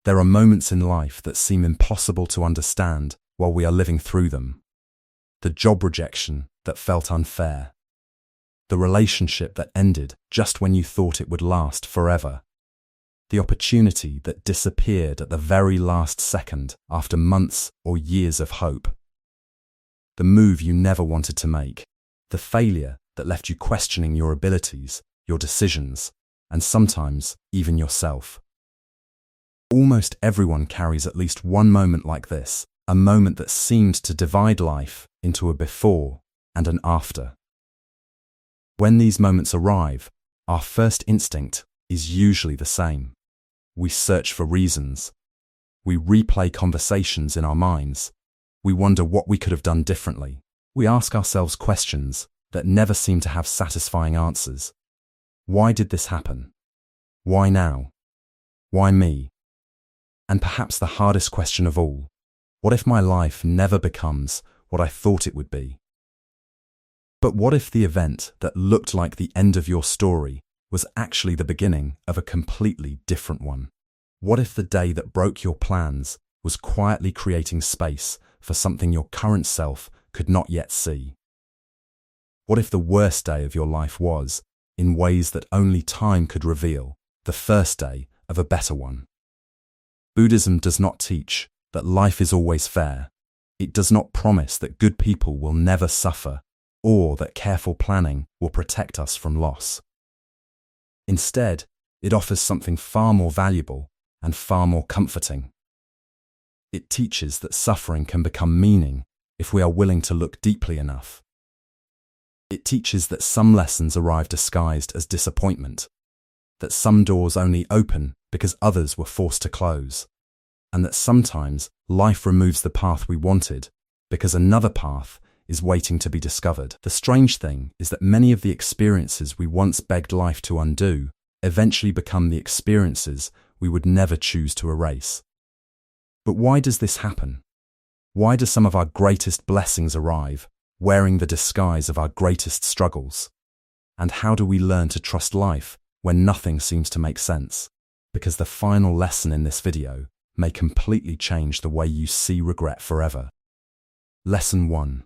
There are moments in life that seem impossible to understand while we are living through them. The job rejection that felt unfair. The relationship that ended just when you thought it would last forever. The opportunity that disappeared at the very last second after months or years of hope. The move you never wanted to make. The failure that left you questioning your abilities, your decisions, and sometimes even yourself. Almost everyone carries at least one moment like this, a moment that seemed to divide life into a before and an after. When these moments arrive, our first instinct is usually the same. We search for reasons. We replay conversations in our minds. We wonder what we could have done differently. We ask ourselves questions that never seem to have satisfying answers. Why did this happen? Why now? Why me? And perhaps the hardest question of all, what if my life never becomes what I thought it would be? But what if the event that looked like the end of your story was actually the beginning of a completely different one? What if the day that broke your plans was quietly creating space for something your current self could not yet see? What if the worst day of your life was, in ways that only time could reveal, the first day of a better one? Buddhism does not teach that life is always fair. It does not promise that good people will never suffer, or that careful planning will protect us from loss. Instead, it offers something far more valuable and far more comforting. It teaches that suffering can become meaning if we are willing to look deeply enough. It teaches that some lessons arrive disguised as disappointment, that some doors only open because others were forced to close, and that sometimes life removes the path we wanted because another path is waiting to be discovered. The strange thing is that many of the experiences we once begged life to undo eventually become the experiences we would never choose to erase. But why does this happen? Why do some of our greatest blessings arrive, wearing the disguise of our greatest struggles? And how do we learn to trust life when nothing seems to make sense? Because the final lesson in this video may completely change the way you see regret forever. Lesson 1.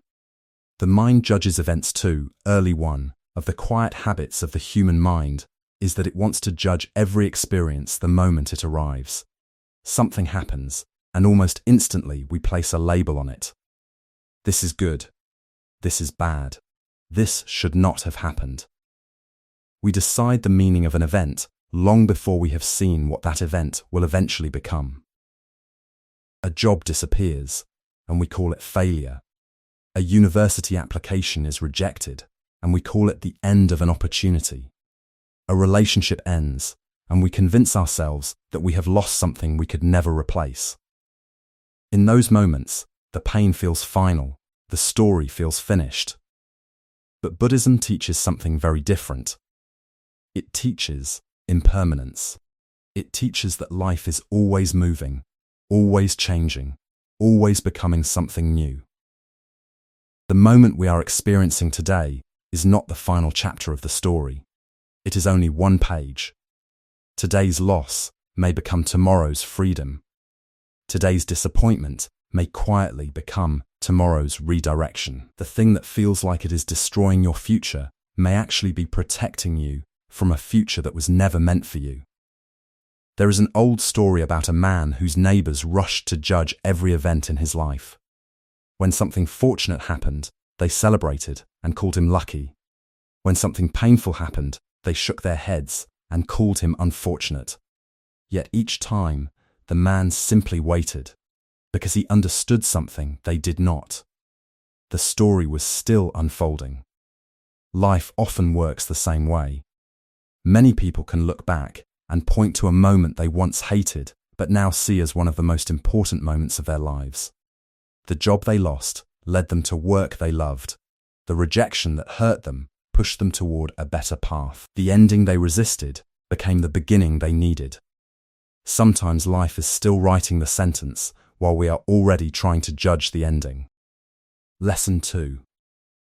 The mind judges events too early. One of the quiet habits of the human mind is that it wants to judge every experience the moment it arrives. Something happens, and almost instantly we place a label on it. This is good. This is bad. This should not have happened. We decide the meaning of an event long before we have seen what that event will eventually become. A job disappears, and we call it failure. A university application is rejected, and we call it the end of an opportunity. A relationship ends, and we convince ourselves that we have lost something we could never replace. In those moments, the pain feels final, the story feels finished. But Buddhism teaches something very different. It teaches impermanence. It teaches that life is always moving, always changing, always becoming something new. The moment we are experiencing today is not the final chapter of the story. It is only one page. Today's loss may become tomorrow's freedom. Today's disappointment may quietly become tomorrow's redirection. The thing that feels like it is destroying your future may actually be protecting you from a future that was never meant for you. There is an old story about a man whose neighbors rushed to judge every event in his life. When something fortunate happened, they celebrated and called him lucky. When something painful happened, they shook their heads and called him unfortunate. Yet each time, the man simply waited, because he understood something they did not. The story was still unfolding. Life often works the same way. Many people can look back and point to a moment they once hated, but now see as one of the most important moments of their lives. The job they lost led them to work they loved. The rejection that hurt them pushed them toward a better path. The ending they resisted became the beginning they needed. Sometimes life is still writing the sentence while we are already trying to judge the ending. Lesson 2.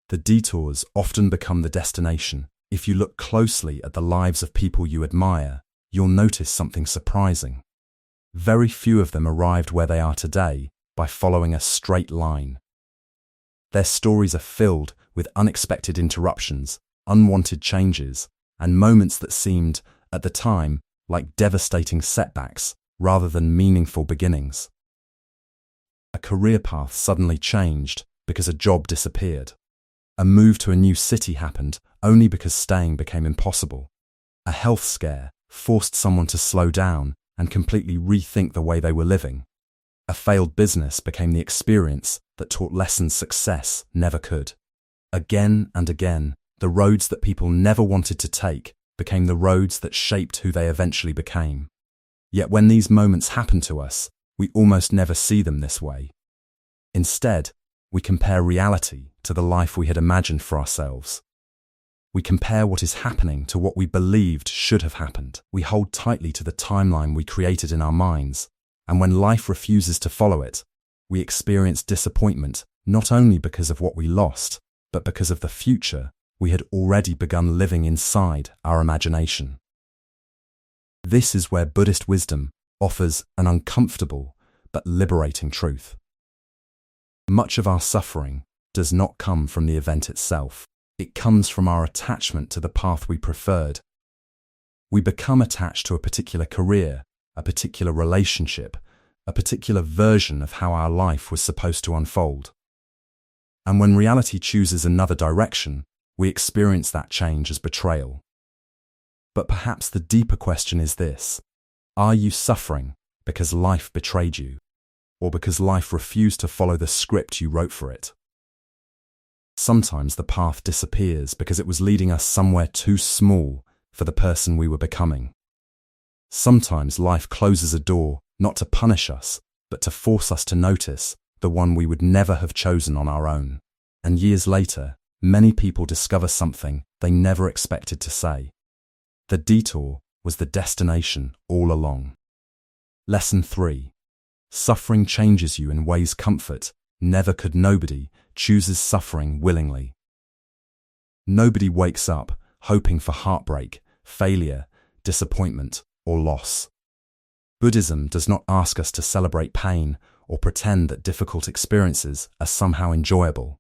The detours often become the destination. If you look closely at the lives of people you admire, you'll notice something surprising. Very few of them arrived where they are today by following a straight line. Their stories are filled with unexpected interruptions, unwanted changes, and moments that seemed, at the time, like devastating setbacks rather than meaningful beginnings. A career path suddenly changed because a job disappeared. A move to a new city happened only because staying became impossible. A health scare forced someone to slow down and completely rethink the way they were living. A failed business became the experience that taught lessons success never could. Again and again, the roads that people never wanted to take became the roads that shaped who they eventually became. Yet when these moments happen to us, we almost never see them this way. Instead, we compare reality to the life we had imagined for ourselves. We compare what is happening to what we believed should have happened. We hold tightly to the timeline we created in our minds, and when life refuses to follow it, we experience disappointment not only because of what we lost, but because of the future we had already begun living inside our imagination. This is where Buddhist wisdom offers an uncomfortable but liberating truth. Much of our suffering does not come from the event itself. It comes from our attachment to the path we preferred. We become attached to a particular career, a particular relationship, a particular version of how our life was supposed to unfold. And when reality chooses another direction, we experience that change as betrayal. But perhaps the deeper question is this: are you suffering because life betrayed you, or because life refused to follow the script you wrote for it? Sometimes the path disappears because it was leading us somewhere too small for the person we were becoming. Sometimes life closes a door not to punish us, but to force us to notice the one we would never have chosen on our own. And years later, many people discover something they never expected to say. The detour was the destination all along. Lesson 3. Suffering changes you in ways comfort never could. Nobody chooses suffering willingly. Nobody wakes up hoping for heartbreak, failure, disappointment, or loss. Buddhism does not ask us to celebrate pain or pretend that difficult experiences are somehow enjoyable.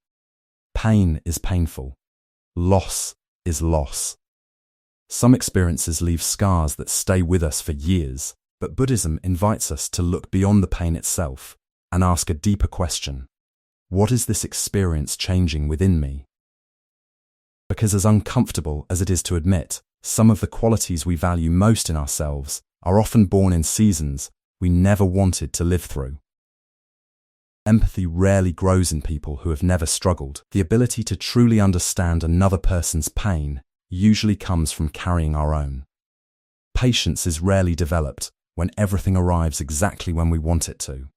Pain is painful. Loss is loss. Some experiences leave scars that stay with us for years, but Buddhism invites us to look beyond the pain itself and ask a deeper question: what is this experience changing within me? Because as uncomfortable as it is to admit, some of the qualities we value most in ourselves are often born in seasons we never wanted to live through. Empathy rarely grows in people who have never struggled. The ability to truly understand another person's pain usually comes from carrying our own. Patience is rarely developed when everything arrives exactly when we want it to.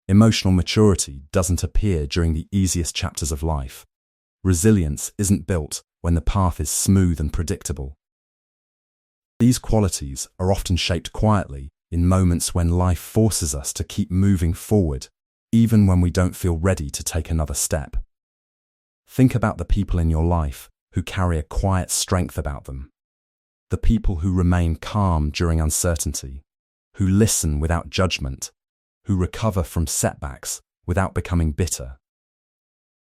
Emotional maturity doesn't appear during the easiest chapters of life. Resilience isn't built when the path is smooth and predictable. These qualities are often shaped quietly in moments when life forces us to keep moving forward, even when we don't feel ready to take another step. Think about the people in your life who carry a quiet strength about them. The people who remain calm during uncertainty, who listen without judgment, who recover from setbacks without becoming bitter.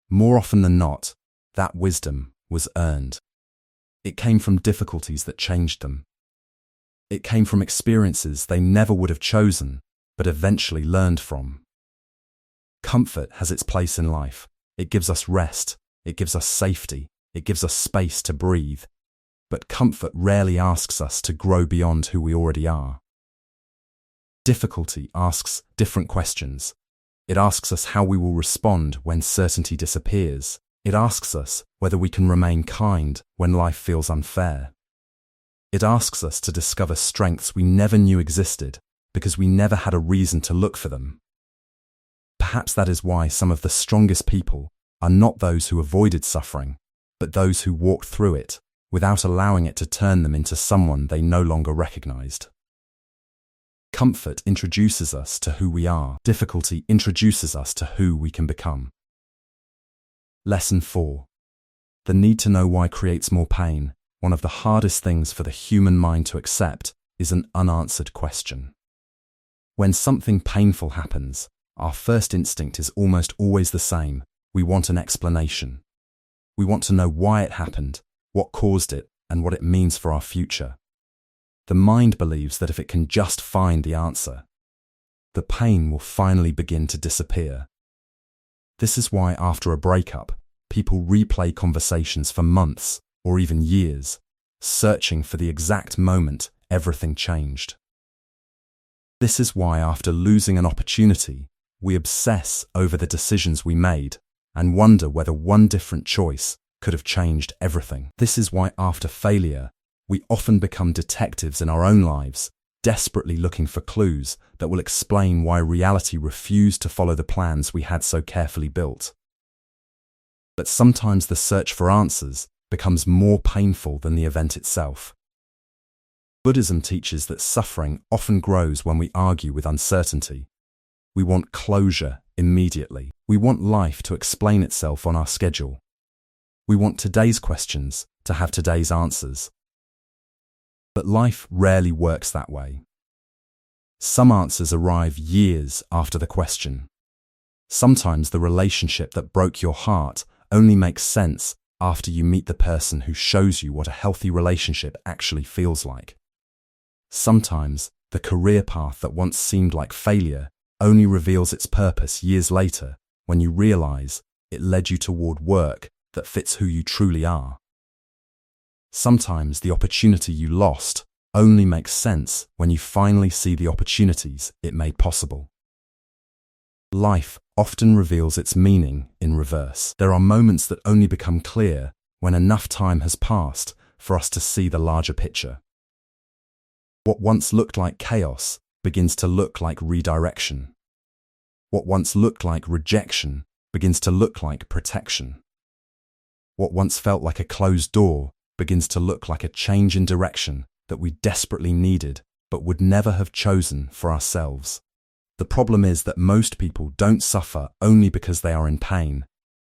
More often than not, that wisdom was earned. It came from difficulties that changed them. It came from experiences they never would have chosen, but eventually learned from. Comfort has its place in life. It gives us rest. It gives us safety. It gives us space to breathe. But comfort rarely asks us to grow beyond who we already are. Difficulty asks different questions. It asks us how we will respond when certainty disappears. It asks us whether we can remain kind when life feels unfair. It asks us to discover strengths we never knew existed because we never had a reason to look for them. Perhaps that is why some of the strongest people are not those who avoided suffering, but those who walked through it without allowing it to turn them into someone they no longer recognized. Comfort introduces us to who we are. Difficulty introduces us to who we can become. Lesson 4. The need to know why creates more pain. One of the hardest things for the human mind to accept is an unanswered question. When something painful happens, our first instinct is almost always the same. We want an explanation. We want to know why it happened, what caused it, and what it means for our future. The mind believes that if it can just find the answer, the pain will finally begin to disappear. This is why after a breakup, people replay conversations for months or even years, searching for the exact moment everything changed. This is why after losing an opportunity, we obsess over the decisions we made and wonder whether one different choice could have changed everything. This is why after failure, we often become detectives in our own lives, desperately looking for clues that will explain why reality refused to follow the plans we had so carefully built. But sometimes the search for answers becomes more painful than the event itself. Buddhism teaches that suffering often grows when we argue with uncertainty. We want closure immediately. We want life to explain itself on our schedule. We want today's questions to have today's answers. But life rarely works that way. Some answers arrive years after the question. Sometimes the relationship that broke your heart only makes sense after you meet the person who shows you what a healthy relationship actually feels like. Sometimes the career path that once seemed like failure only reveals its purpose years later when you realize it led you toward work that fits who you truly are. Sometimes the opportunity you lost only makes sense when you finally see the opportunities it made possible. Life often reveals its meaning in reverse. There are moments that only become clear when enough time has passed for us to see the larger picture. What once looked like chaos begins to look like redirection. What once looked like rejection begins to look like protection. What once felt like a closed door begins to look like a change in direction that we desperately needed but would never have chosen for ourselves. The problem is that most people don't suffer only because they are in pain.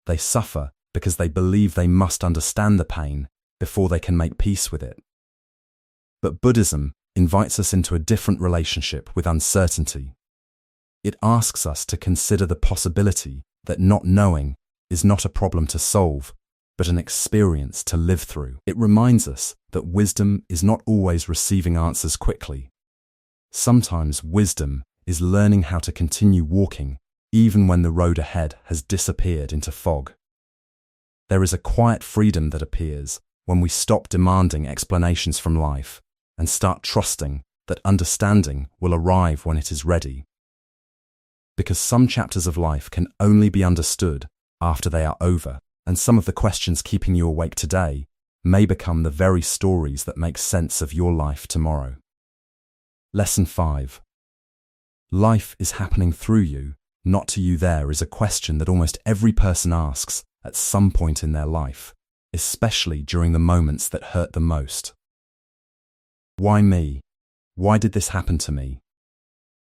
They suffer because they believe they must understand the pain before they can make peace with it. But Buddhism invites us into a different relationship with uncertainty. It asks us to consider the possibility that not knowing is not a problem to solve, but an experience to live through. It reminds us that wisdom is not always receiving answers quickly. Sometimes wisdom is learning how to continue walking even when the road ahead has disappeared into fog. There is a quiet freedom that appears when we stop demanding explanations from life and start trusting that understanding will arrive when it is ready. Because some chapters of life can only be understood after they are over, and some of the questions keeping you awake today may become the very stories that make sense of your life tomorrow. Lesson 5. Life is happening through you, not to you. There is a question that almost every person asks at some point in their life, especially during the moments that hurt the most. Why me? Why did this happen to me?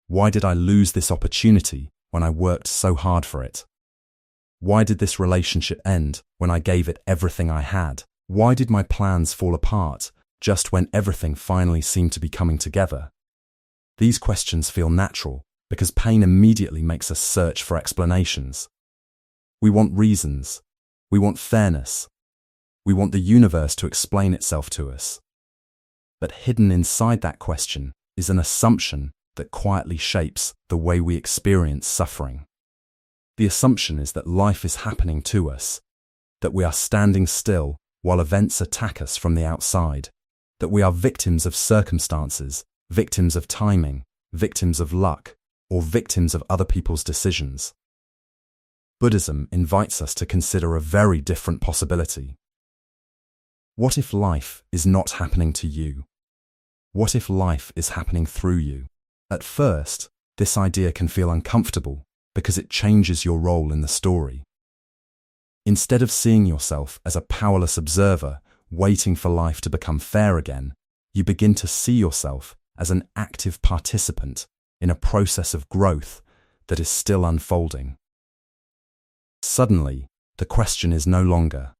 Why did I lose this opportunity when I worked so hard for it? Why did this relationship end when I gave it everything I had? Why did my plans fall apart just when everything finally seemed to be coming together? These questions feel natural because pain immediately makes us search for explanations. We want reasons. We want fairness. We want the universe to explain itself to us. But hidden inside that question is an assumption that quietly shapes the way we experience suffering. The assumption is that life is happening to us, that we are standing still while events attack us from the outside, that we are victims of circumstances, victims of timing, victims of luck, or victims of other people's decisions. Buddhism invites us to consider a very different possibility. What if life is not happening to you? What if life is happening through you? At first, this idea can feel uncomfortable because it changes your role in the story. Instead of seeing yourself as a powerless observer waiting for life to become fair again, you begin to see yourself as an active participant in a process of growth that is still unfolding. Suddenly, the question is no longer,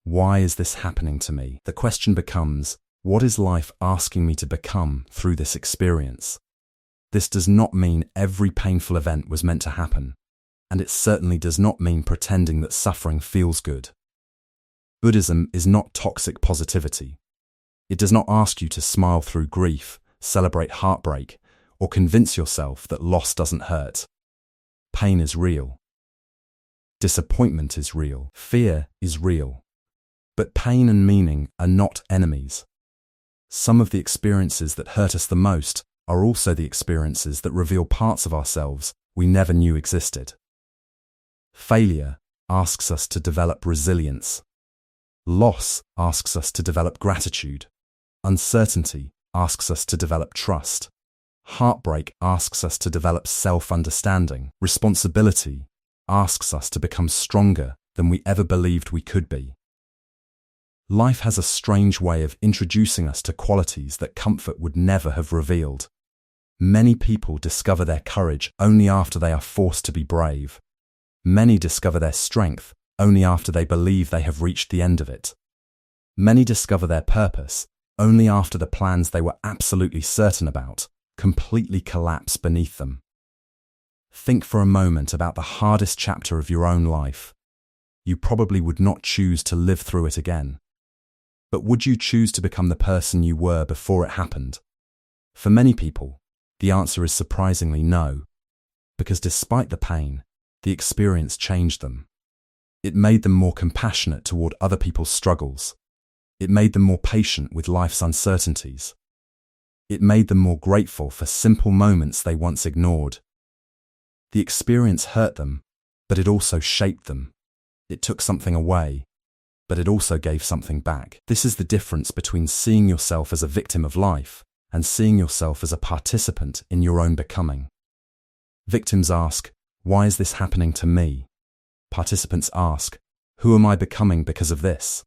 why is this happening to me? The question becomes, what is life asking me to become through this experience? This does not mean every painful event was meant to happen, and it certainly does not mean pretending that suffering feels good. Buddhism is not toxic positivity. It does not ask you to smile through grief, celebrate heartbreak, or convince yourself that loss doesn't hurt. Pain is real. Disappointment is real. Fear is real. But pain and meaning are not enemies. Some of the experiences that hurt us the most are also the experiences that reveal parts of ourselves we never knew existed. Failure asks us to develop resilience. Loss asks us to develop gratitude. Uncertainty asks us to develop trust. Heartbreak asks us to develop self-understanding. Responsibility asks us to become stronger than we ever believed we could be. Life has a strange way of introducing us to qualities that comfort would never have revealed. Many people discover their courage only after they are forced to be brave. Many discover their strength only after they believe they have reached the end of it. Many discover their purpose only after the plans they were absolutely certain about completely collapse beneath them. Think for a moment about the hardest chapter of your own life. You probably would not choose to live through it again. But would you choose to become the person you were before it happened? For many people, the answer is surprisingly no, because despite the pain, the experience changed them. It made them more compassionate toward other people's struggles. It made them more patient with life's uncertainties. It made them more grateful for simple moments they once ignored. The experience hurt them, but it also shaped them. It took something away, but it also gave something back. This is the difference between seeing yourself as a victim of life and seeing yourself as a participant in your own becoming. Victims ask, "Why is this happening to me?" Participants ask, "Who am I becoming because of this?"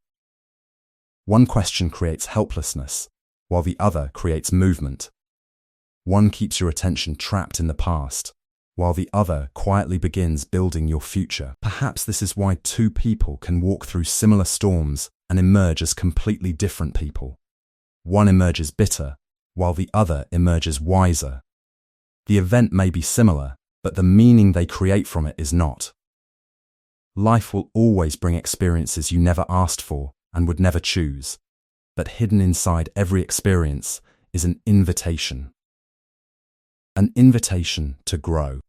One question creates helplessness, while the other creates movement. One keeps your attention trapped in the past, while the other quietly begins building your future. Perhaps this is why two people can walk through similar storms and emerge as completely different people. One emerges bitter, while the other emerges wiser. The event may be similar, but the meaning they create from it is not. Life will always bring experiences you never asked for and would never choose, but hidden inside every experience is an invitation. An invitation to grow,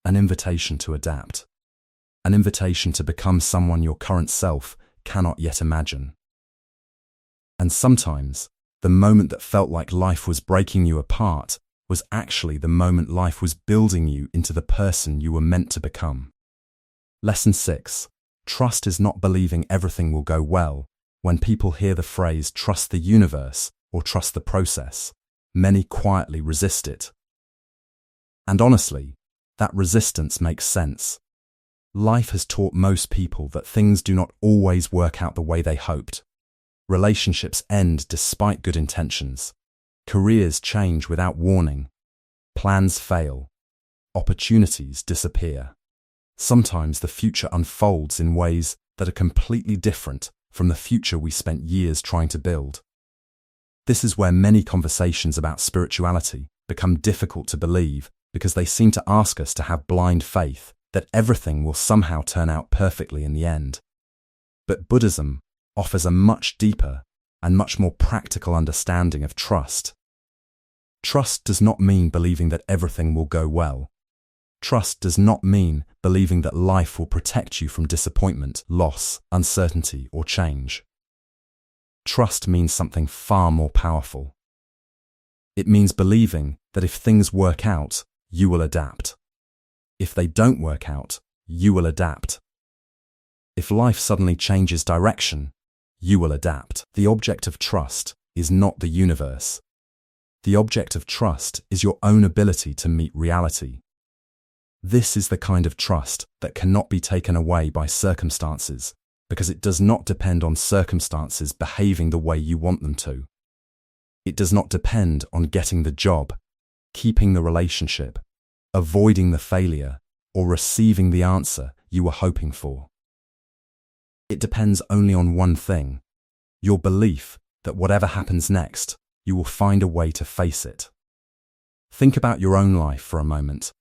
an invitation to adapt, an invitation to become someone your current self cannot yet imagine. And sometimes, the moment that felt like life was breaking you apart was actually the moment life was building you into the person you were meant to become. Lesson 6. Trust is not believing everything will go well. When people hear the phrase "trust the universe" or "trust the process," many quietly resist it. And honestly, that resistance makes sense. Life has taught most people that things do not always work out the way they hoped. Relationships end despite good intentions. Careers change without warning. Plans fail. Opportunities disappear. Sometimes the future unfolds in ways that are completely different from the future we spent years trying to build. This is where many conversations about spirituality become difficult to believe, because they seem to ask us to have blind faith that everything will somehow turn out perfectly in the end. But Buddhism offers a much deeper and much more practical understanding of trust. Trust does not mean believing that everything will go well. Trust does not mean believing that life will protect you from disappointment, loss, uncertainty, or change. Trust means something far more powerful. It means believing that if things work out, you will adapt. If they don't work out, you will adapt. If life suddenly changes direction, you will adapt. The object of trust is not the universe. The object of trust is your own ability to meet reality. This is the kind of trust that cannot be taken away by circumstances, because it does not depend on circumstances behaving the way you want them to. It does not depend on getting the job, keeping the relationship, avoiding the failure, or receiving the answer you were hoping for. It depends only on one thing: your belief that whatever happens next, you will find a way to face it. Think about your own life for a moment.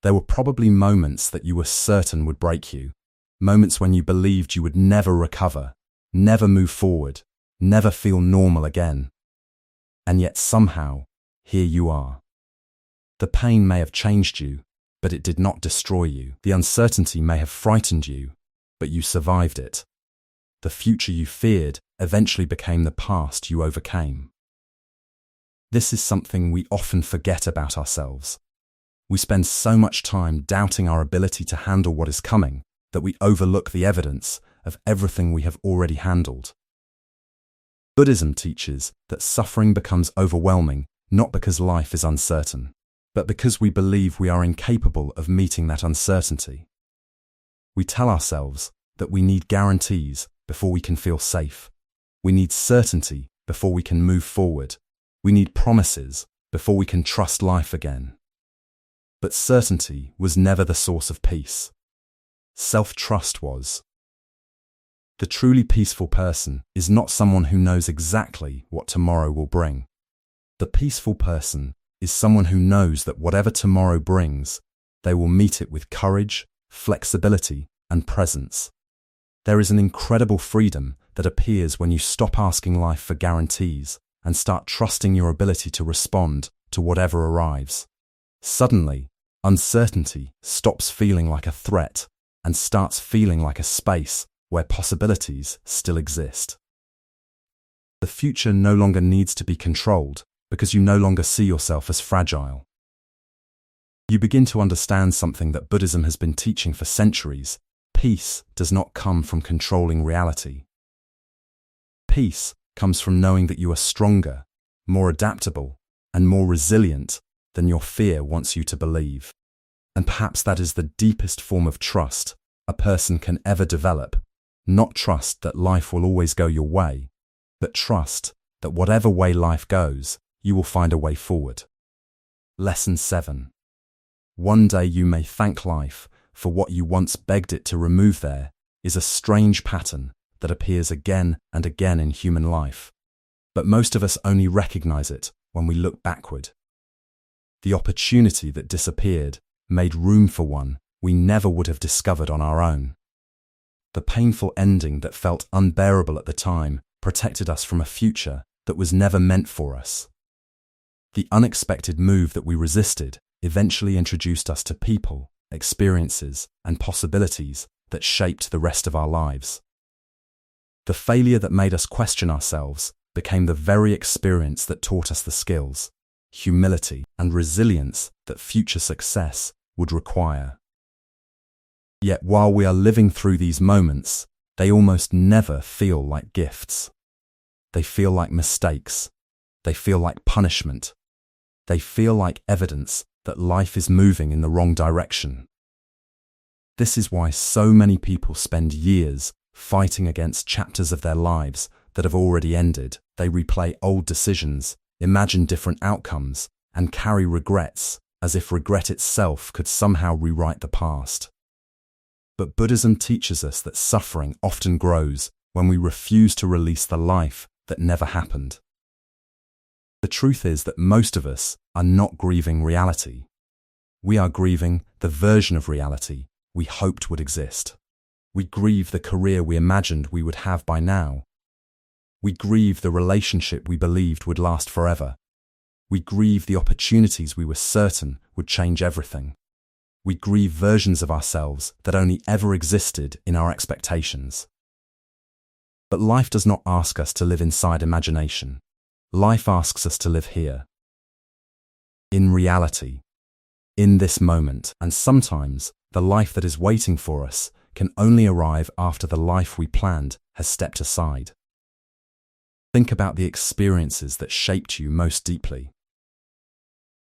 There were probably moments that you were certain would break you, moments when you believed you would never recover, never move forward, never feel normal again. And yet somehow, here you are. The pain may have changed you, but it did not destroy you. The uncertainty may have frightened you, but you survived it. The future you feared eventually became the past you overcame. This is something we often forget about ourselves. We spend so much time doubting our ability to handle what is coming that we overlook the evidence of everything we have already handled. Buddhism teaches that suffering becomes overwhelming not because life is uncertain, but because we believe we are incapable of meeting that uncertainty. We tell ourselves that we need guarantees before we can feel safe. We need certainty before we can move forward. We need promises before we can trust life again. But certainty was never the source of peace. Self-trust was. The truly peaceful person is not someone who knows exactly what tomorrow will bring. The peaceful person is someone who knows that whatever tomorrow brings, they will meet it with courage, flexibility, and presence. There is an incredible freedom that appears when you stop asking life for guarantees and start trusting your ability to respond to whatever arrives. Suddenly, uncertainty stops feeling like a threat and starts feeling like a space where possibilities still exist. The future no longer needs to be controlled because you no longer see yourself as fragile. You begin to understand something that Buddhism has been teaching for centuries. Peace does not come from controlling reality. Peace comes from knowing that you are stronger, more adaptable, and more resilient than your fear wants you to believe. And perhaps that is the deepest form of trust a person can ever develop. Not trust that life will always go your way, but trust that whatever way life goes, you will find a way forward. Lesson 7. One day you may thank life for what you once begged it to remove. There is a strange pattern that appears again and again in human life, but most of us only recognize it when we look backward. The opportunity that disappeared made room for one we never would have discovered on our own. The painful ending that felt unbearable at the time protected us from a future that was never meant for us. The unexpected move that we resisted eventually introduced us to people, experiences, and possibilities that shaped the rest of our lives. The failure that made us question ourselves became the very experience that taught us the skills, humility, and resilience that future success would require. Yet while we are living through these moments, they almost never feel like gifts. They feel like mistakes. They feel like punishment. They feel like evidence that life is moving in the wrong direction. This is why so many people spend years fighting against chapters of their lives that have already ended. They replay old decisions, imagine different outcomes, and carry regrets as if regret itself could somehow rewrite the past. But Buddhism teaches us that suffering often grows when we refuse to release the life that never happened. The truth is that most of us are not grieving reality. We are grieving the version of reality we hoped would exist. We grieve the career we imagined we would have by now. We grieve the relationship we believed would last forever. We grieve the opportunities we were certain would change everything. We grieve versions of ourselves that only ever existed in our expectations. But life does not ask us to live inside imagination. Life asks us to live here. In reality. In this moment. And sometimes, the life that is waiting for us can only arrive after the life we planned has stepped aside. Think about the experiences that shaped you most deeply.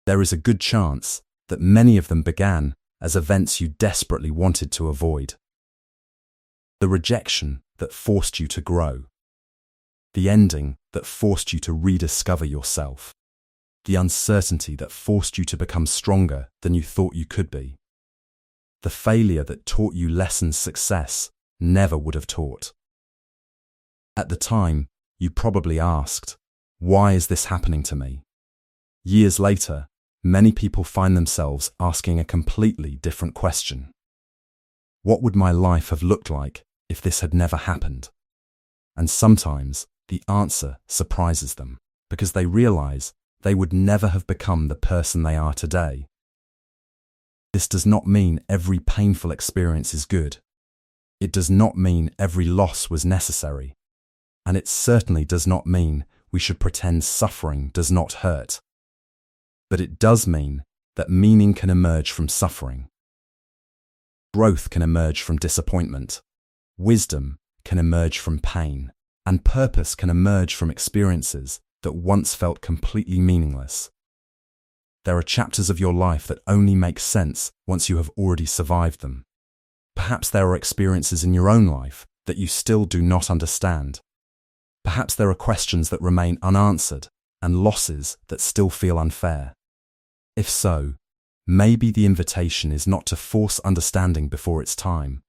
There is a good chance that many of them began as events you desperately wanted to avoid. The rejection that forced you to grow. The ending that forced you to rediscover yourself. The uncertainty that forced you to become stronger than you thought you could be. The failure that taught you lessons success never would have taught. At the time, you probably asked, "Why is this happening to me?" Years later, many people find themselves asking a completely different question. What would my life have looked like if this had never happened? And sometimes the answer surprises them because they realize they would never have become the person they are today. This does not mean every painful experience is good. It does not mean every loss was necessary. And it certainly does not mean we should pretend suffering does not hurt. But it does mean that meaning can emerge from suffering. Growth can emerge from disappointment. Wisdom can emerge from pain. And purpose can emerge from experiences that once felt completely meaningless. There are chapters of your life that only make sense once you have already survived them. Perhaps there are experiences in your own life that you still do not understand. Perhaps there are questions that remain unanswered and losses that still feel unfair. If so, maybe the invitation is not to force understanding before its time,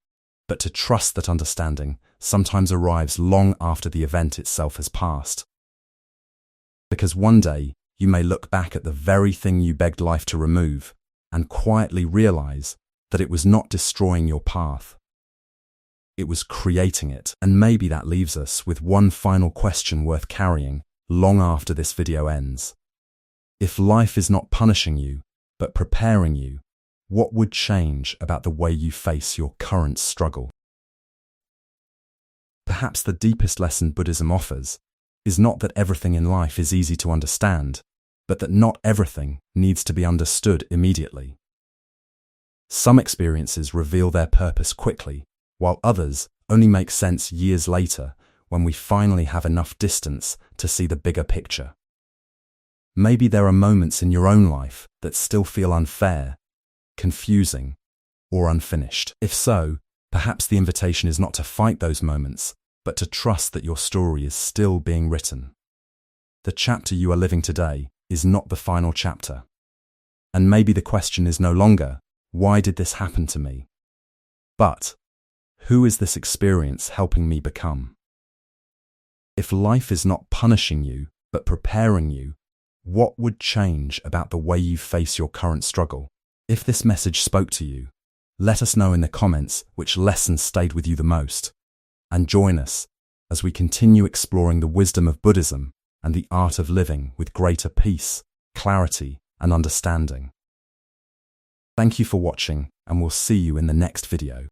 but to trust that understanding sometimes arrives long after the event itself has passed. Because one day you may look back at the very thing you begged life to remove and quietly realize that it was not destroying your path. It was creating it. And maybe that leaves us with one final question worth carrying long after this video ends. If life is not punishing you, but preparing you, what would change about the way you face your current struggle? Perhaps the deepest lesson Buddhism offers is not that everything in life is easy to understand, but that not everything needs to be understood immediately. Some experiences reveal their purpose quickly, while others only make sense years later when we finally have enough distance to see the bigger picture. Maybe there are moments in your own life that still feel unfair, confusing, or unfinished. If so, perhaps the invitation is not to fight those moments, but to trust that your story is still being written. The chapter you are living today is not the final chapter. And maybe the question is no longer, why did this happen to me? But, who is this experience helping me become? If life is not punishing you, but preparing you, what would change about the way you face your current struggle? If this message spoke to you, let us know in the comments which lessons stayed with you the most. And join us as we continue exploring the wisdom of Buddhism and the art of living with greater peace, clarity, and understanding. Thank you for watching, and we'll see you in the next video.